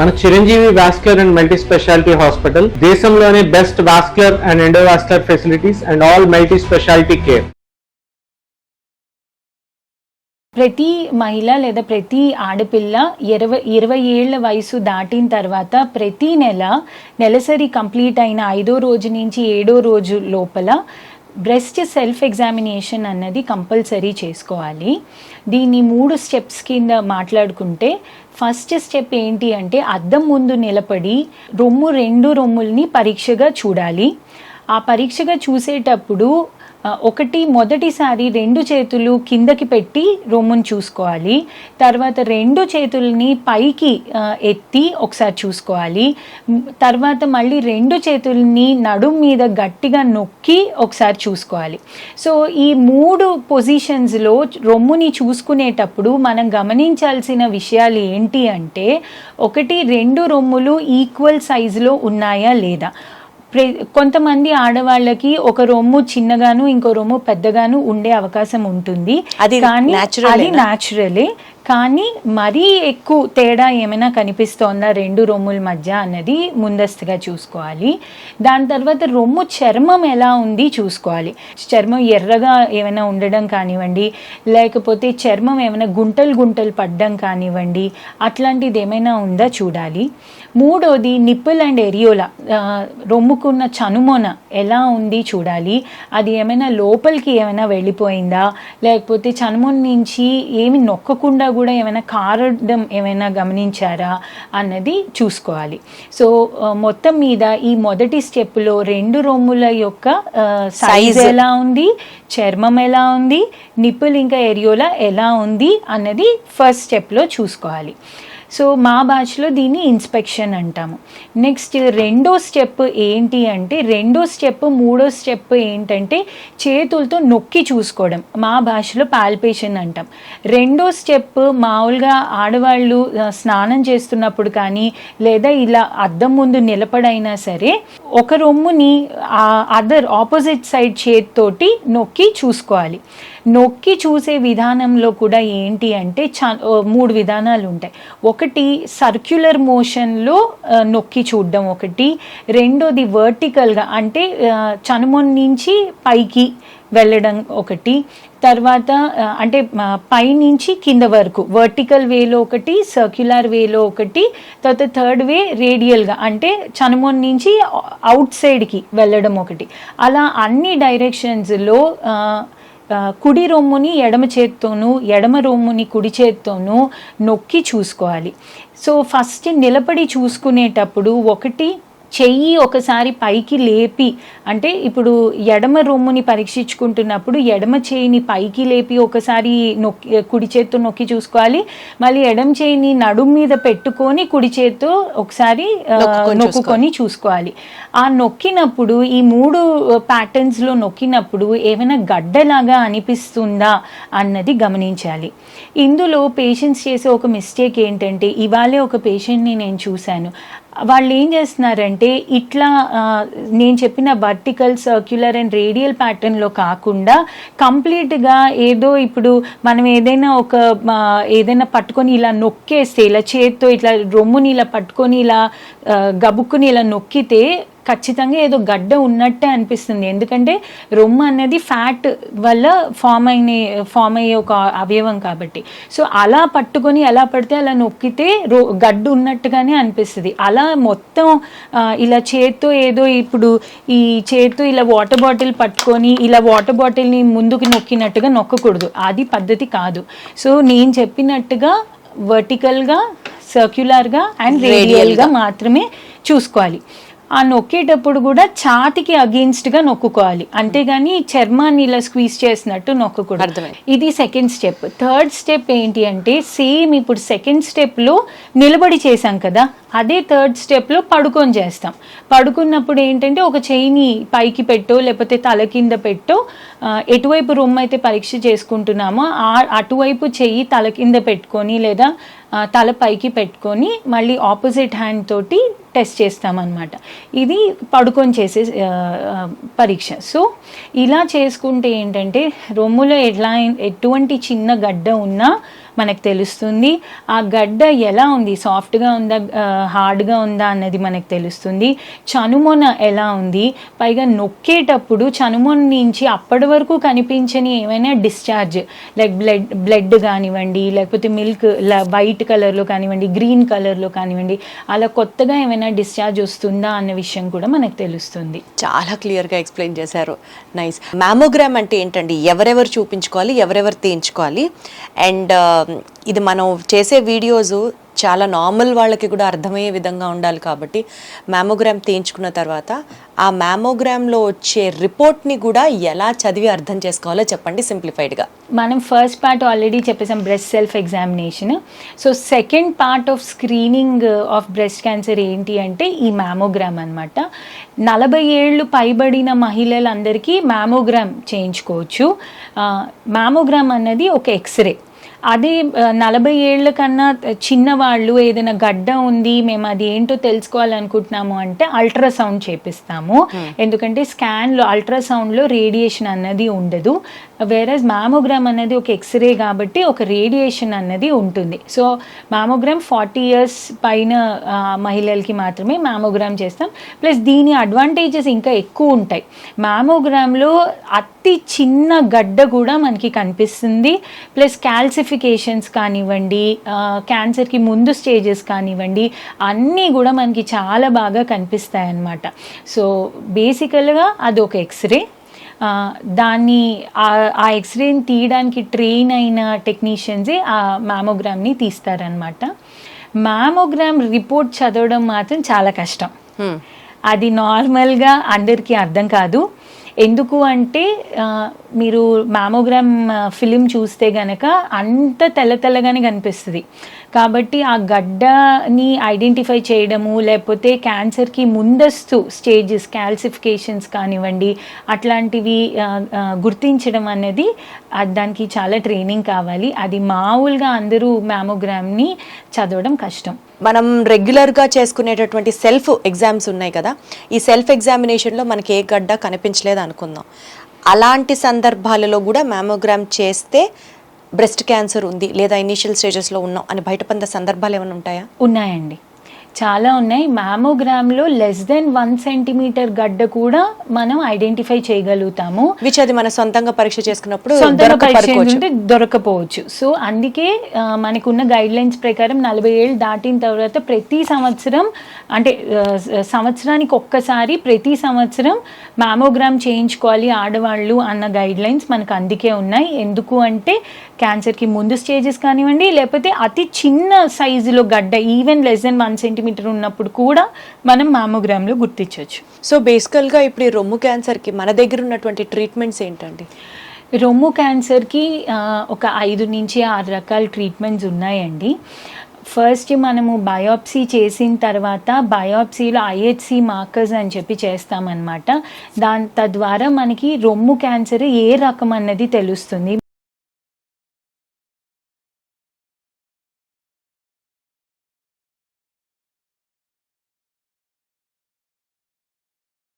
మన Chiranjeevi vascular and multi speciality hospital దేశంలోనే best vascular and endovascular facilities and all multi speciality care. ప్రతి మహిళ లేదా ప్రతి ఆడపిల్ల 20 ఏళ్ల వయసు దాటిన తర్వాత ప్రతి నెలసరి కంప్లీట్ అయిన 5వ రోజు నుంచి 7వ రోజు లోపల బ్రెస్ట్ సెల్ఫ్ ఎగ్జామినేషన్ అన్నది కంపల్సరీ చేసుకోవాలి. దీన్ని 3 స్టెప్స్ కింద మాట్లాడుకుంటే ఫస్ట్ స్టెప్ ఏంటి అంటే అద్దం ముందు నిలబడి 2 రొమ్ముల్ని పరీక్షగా చూడాలి. ఆ పరీక్షగా చూసేటప్పుడు మొదటిసారి 2 చేతులు కిందకి పెట్టి రొమ్మును చూసుకోవాలి. తర్వాత 2 చేతుల్ని పైకి ఎత్తి ఒకసారి చూసుకోవాలి. తర్వాత మళ్ళీ 2 చేతుల్ని నడుం మీద గట్టిగా నొక్కి ఒకసారి చూసుకోవాలి. సో ఈ 3 పొజిషన్స్లో రొమ్ముని చూసుకునేటప్పుడు మనం గమనించాల్సిన విషయాలు ఏంటి అంటే 2 రొమ్ములు ఈక్వల్ సైజులో ఉన్నాయా లేదా. కొంతమంది ఆడవాళ్ళకి ఒక రొమ్ము చిన్నగాను ఇంకో రొమ్ము పెద్దగాను ఉండే అవకాశం ఉంటుంది. అది న్యాచురలే. కానీ మరీ ఎక్కువ తేడా ఏమైనా కనిపిస్తోందా 2 రొమ్ముల మధ్య అన్నది ముందస్తుగా చూసుకోవాలి. దాని తర్వాత రొమ్ము చర్మం ఎలా ఉంది చూసుకోవాలి. చర్మం ఎర్రగా ఏమైనా ఉండడం కానివ్వండి, లేకపోతే చర్మం ఏమైనా గుంటలు పడడం కానివ్వండి, అట్లాంటిది ఏమైనా ఉందా చూడాలి. 3వది నిప్పుల్ అండ్ ఎరియోలా, రొమ్ముకున్న చనుమొన ఎలా ఉంది చూడాలి. అది ఏమైనా లోపలికి ఏమైనా వెళ్ళిపోయిందా, లేకపోతే చనుమొన నుంచి ఏమి నొక్కకుండా కూడా ఏమైనా కారడం ఏమైనా గమనించారా అన్నది చూసుకోవాలి. సో మొత్తం మీద ఈ మొదటి స్టెప్లో 2 రొమ్ముల యొక్క సైజ్ ఎలా ఉంది, చర్మం ఎలా ఉంది, నిప్పుల్ ఇంకా ఎరియోలా ఎలా ఉంది అన్నది ఫస్ట్ స్టెప్లో చూసుకోవాలి. సో మా భాషలో దీన్ని ఇన్స్పెక్షన్ అంటాము. నెక్స్ట్ 2వ స్టెప్ ఏంటి అంటే 2వ స్టెప్ 3వ స్టెప్ ఏంటంటే చేతులతో నొక్కి చూసుకోవడం. మా భాషలో పాల్పేషన్ అంటాం. 2వ స్టెప్ మామూలుగా ఆడవాళ్ళు స్నానం చేస్తున్నప్పుడు కానీ లేదా ఇలా అద్దం ముందు నిలబడైనా సరే ఒక రొమ్ముని ఆపోజిట్ సైడ్ చేతితోటి నొక్కి చూసుకోవాలి. నొక్కి చూసే విధానంలో కూడా ఏంటి అంటే 3 విధానాలు ఉంటాయి. ఒకటి సర్క్యులర్ మోషన్లో నొక్కి చూడడం, 2వది వర్టికల్గా అంటే చనుమొన నుంచి పైకి వెళ్ళడం, తర్వాత అంటే పైనుంచి కింద వరకు వర్టికల్ వేలో సర్క్యులర్ వేలో తర్వాత 3rd వే రేడియల్గా అంటే చనుమొన నుంచి అవుట్ సైడ్కి వెళ్ళడం అలా అన్ని డైరెక్షన్స్లో కుడి రొమ్ముని ఎడమ చేత్తోనూ ఎడమ రొమ్ముని కుడి చేత్తోనూ నొక్కి చూసుకోవాలి. సో ఫస్ట్ నిలబడి చూసుకునేటప్పుడు చెయ్యి ఒకసారి పైకి లేపి, అంటే ఇప్పుడు ఎడమ రొమ్ముని పరీక్షించుకుంటున్నప్పుడు ఎడమ చేయిని పైకి లేపి ఒకసారి కుడి చేత్తో నొక్కి చూసుకోవాలి. మళ్ళీ ఎడమ చేయిని నడుం మీద పెట్టుకొని కుడి చేత్తో ఒకసారి నొక్కుకొని చూసుకోవాలి. ఆ నొక్కినప్పుడు ఈ 3 ప్యాటర్న్స్లో నొక్కినప్పుడు ఏమైనా గడ్డలాగా అనిపిస్తుందా అన్నది గమనించాలి. ఇందులో పేషెంట్స్ చేసే ఒక మిస్టేక్ ఏంటంటే, ఇవాళే ఒక పేషెంట్ని నేను చూశాను. వాళ్ళు ఏం చేస్తున్నారంటే ఇట్లా నేను చెప్పిన వర్టికల్, సర్క్యులర్ అండ్ రేడియల్ ప్యాటర్న్లో కాకుండా కంప్లీట్గా ఏదో ఇప్పుడు మనం ఏదైనా పట్టుకొని ఇలా నొక్కేస్తే, ఇలా చేత్తో ఇట్లా రొమ్ముని ఇలా పట్టుకొని ఇలా గబుక్కుని ఇలా నొక్కితే ఖచ్చితంగా ఏదో గడ్డ ఉన్నట్టే అనిపిస్తుంది. ఎందుకంటే రొమ్ము అనేది ఫ్యాట్ వల్ల ఫామ్ అయ్యే ఒక అవయవం కాబట్టి. సో అలా పట్టుకొని ఎలా పడితే అలా నొక్కితే గడ్డ ఉన్నట్టుగానే అనిపిస్తుంది. అలా మొత్తం ఇలా చేత్తో ఏదో ఇప్పుడు ఈ చేత్తో ఇలా వాటర్ బాటిల్ పట్టుకొని ఇలా వాటర్ బాటిల్ని ముందుకు నొక్కినట్టుగా నొక్కకూడదు, అది పద్ధతి కాదు. సో నేను చెప్పినట్టుగా వర్టికల్గా, సర్క్యులర్గా అండ్ రేడియల్గా మాత్రమే చూసుకోవాలి. ఆ నొక్కేటప్పుడు కూడా ఛాతికి అగెయిన్స్ట్గా నొక్కుకోవాలి, అంతేగాని చర్మాన్ని ఇలా స్క్వీజ్ చేసినట్టు నొక్కకూడదు. ఇది 2nd స్టెప్. 3rd స్టెప్ ఏంటి అంటే సేమ్ ఇప్పుడు 2nd స్టెప్లో నిలబడి చేసాం కదా, అదే 3rd స్టెప్లో పడుకొని చేస్తాం. పడుకున్నప్పుడు ఏంటంటే ఒక చెయ్యిని పైకి పెట్టో లేకపోతే తల కింద పెట్టో, ఎటువైపు రొమ్ము అయితే పరీక్ష చేసుకుంటున్నామో అటువైపు చెయ్యి తల కింద పెట్టుకొని లేదా తల పైకి పెట్టుకొని మళ్ళీ ఆపోజిట్ హ్యాండ్ తోటి టెస్ట్ చేస్తామన్నమాట. ఇది పడుకొని చేసే పరీక్ష. సో ఇలా చేసుకుంటే ఏంటంటే రొమ్ములో ఎటువంటి చిన్న గడ్డ ఉన్నా మనకు తెలుస్తుంది. ఆ గడ్డ ఎలా ఉంది, సాఫ్ట్గా ఉందా హార్డ్గా ఉందా అన్నది మనకు తెలుస్తుంది. చనుమొన ఎలా ఉంది, పైగా నొక్కేటప్పుడు చనుమొన నుంచి అప్పటి వరకు కనిపించని ఏమైనా డిశ్చార్జ్ లైక్ బ్లడ్ కానివ్వండి, లేకపోతే మిల్క్ వైట్ కలర్లో కానివ్వండి, గ్రీన్ కలర్లో కానివ్వండి, అలా కొత్తగా ఏమైనా డిశ్చార్జ్ వస్తుందా అన్న విషయం కూడా మనకు తెలుస్తుంది. చాలా క్లియర్గా ఎక్స్ప్లెయిన్ చేశారు. నైస్. మ్యామోగ్రామ్ అంటే ఏంటండి, ఎవరెవరు చూపించుకోవాలి, ఎవరెవరు తీయించుకోవాలి, అండ్ ఇది మనం చేసే వీడియోస్ చాలా నార్మల్ వాళ్ళకి కూడా అర్థమయ్యే విధంగా ఉండాలి కాబట్టి మ్యామోగ్రామ్ తీయించుకున్న తర్వాత ఆ మ్యామోగ్రామ్లో వచ్చే రిపోర్ట్ని కూడా ఎలా చదివి అర్థం చేసుకోవాలో చెప్పండి సింప్లిఫైడ్గా. మనం ఫస్ట్ పార్ట్ ఆల్రెడీ చెప్పేసాం, breast self examination. So second part of screening of breast cancer ఏంటి అంటే ఈ మ్యామోగ్రామ్ అనమాట. 40 ఏళ్ళు పైబడిన మహిళలందరికీ మ్యామోగ్రామ్ చేయించుకోవచ్చు. మ్యామోగ్రామ్ అన్నది ఒక ఎక్స్రే. అదే 40 ఏళ్ళ కన్నా చిన్నవాళ్ళు ఏదైనా గడ్డ ఉంది, మేము అది ఏంటో తెలుసుకోవాలనుకుంటున్నాము అంటే అల్ట్రాసౌండ్ చేపిస్తాము. ఎందుకంటే స్కాన్లో అల్ట్రాసౌండ్లో రేడియేషన్ అన్నది ఉండదు. వేరస్ మ్యామోగ్రామ్ అనేది ఒక ఎక్స్రే కాబట్టి ఒక రేడియేషన్ అన్నది ఉంటుంది. సో మ్యామోగ్రామ్ 40 years పైన మహిళలకి మాత్రమే మ్యామోగ్రామ్ చేస్తాం. ప్లస్ దీని అడ్వాంటేజెస్ ఇంకా ఎక్కువ ఉంటాయి. మ్యామోగ్రామ్లో అతి చిన్న గడ్డ కూడా మనకి కనిపిస్తుంది. ప్లస్ క్యాల్సిఫికేషన్స్ కానివ్వండి, క్యాన్సర్కి ముందు స్టేజెస్ కానివ్వండి, అన్నీ కూడా మనకి చాలా బాగా కనిపిస్తాయి అన్నమాట. సో బేసికల్గా అది ఒక ఎక్స్రే. దాన్ని ఆ ఎక్స్రేని తీయడానికి ట్రైన్ అయిన టెక్నీషియన్సే ఆ మ్యామోగ్రామ్ని తీస్తారనమాట. మ్యామోగ్రామ్ రిపోర్ట్ చదవడం మాత్రం చాలా కష్టం. అది నార్మల్గా అందరికీ అర్థం కాదు. ఎందుకు అంటే మీరు మ్యామోగ్రామ్ ఫిలిం చూస్తే గనక అంత తెల్లగానే కనిపిస్తుంది. కాబట్టి ఆ గడ్డని ఐడెంటిఫై చేయడము, లేకపోతే క్యాన్సర్కి ముందస్తు స్టేజెస్ క్యాల్సిఫికేషన్స్ కానివ్వండి, అట్లాంటివి గుర్తించడం అనేది దానికి చాలా ట్రైనింగ్ కావాలి. అది మామూలుగా అందరూ మ్యామోగ్రామ్ని చదవడం కష్టం. మనం రెగ్యులర్గా చేసుకునేటటువంటి సెల్ఫ్ ఎగ్జామ్స్ ఉన్నాయి కదా, ఈ సెల్ఫ్ ఎగ్జామినేషన్లో మనకి ఏ గడ్డ కనిపించలేదు అనుకుందాం. అలాంటి సందర్భాలలో కూడా మ్యామోగ్రామ్ చేస్తే బ్రెస్ట్ క్యాన్సర్ ఉంది లేదా ఇనీషియల్ స్టేజెస్లో ఉన్నాం అని బయటపడిన సందర్భాలు ఏమైనా ఉంటాయా? ఉన్నాయండి, చాలా ఉన్నాయి. మ్యామోగ్రామ్లో లెస్ దెన్ 1 centimeter గడ్డ కూడా మనం ఐడెంటిఫై చేయగలుగుతాము. విచ్ అది మన సొంతంగా పరీక్ష చేసుకున్నప్పుడు దొరకపోవచ్చు. సో అందుకే మనకున్న గైడ్ లైన్స్ ప్రకారం 40 ఏళ్ళు దాటిన తర్వాత ప్రతి సంవత్సరం, అంటే సంవత్సరానికి ఒక్కసారి ప్రతి సంవత్సరం మ్యామోగ్రామ్ చేయించుకోవాలి ఆడవాళ్ళు అన్న గైడ్ లైన్స్ మనకు అందుకే ఉన్నాయి. ఎందుకు అంటే క్యాన్సర్కి ముందు స్టేజెస్ కానివ్వండి, లేకపోతే అతి చిన్న సైజులో గడ్డ ఈవెన్ లెస్ దెన్ 1 centimeter ఉన్నప్పుడు కూడా మనం మ్యామోగ్రామ్లో గుర్తించవచ్చు. సో బేసికల్గా ఇప్పుడు ఈ రొమ్ము క్యాన్సర్కి మన దగ్గర ఉన్నటువంటి ట్రీట్మెంట్స్ ఏంటండి? రొమ్ము క్యాన్సర్కి ఒక 5 నుంచి 6 రకాల ట్రీట్మెంట్స్ ఉన్నాయండి. ఫస్ట్ మనము బయాప్సీ చేసిన తర్వాత బయాప్సీలో IHC మార్కర్స్ అని చెప్పి చేస్తామన్నమాట. తద్వారా మనకి రొమ్ము క్యాన్సర్ ఏ రకం అన్నది తెలుస్తుంది.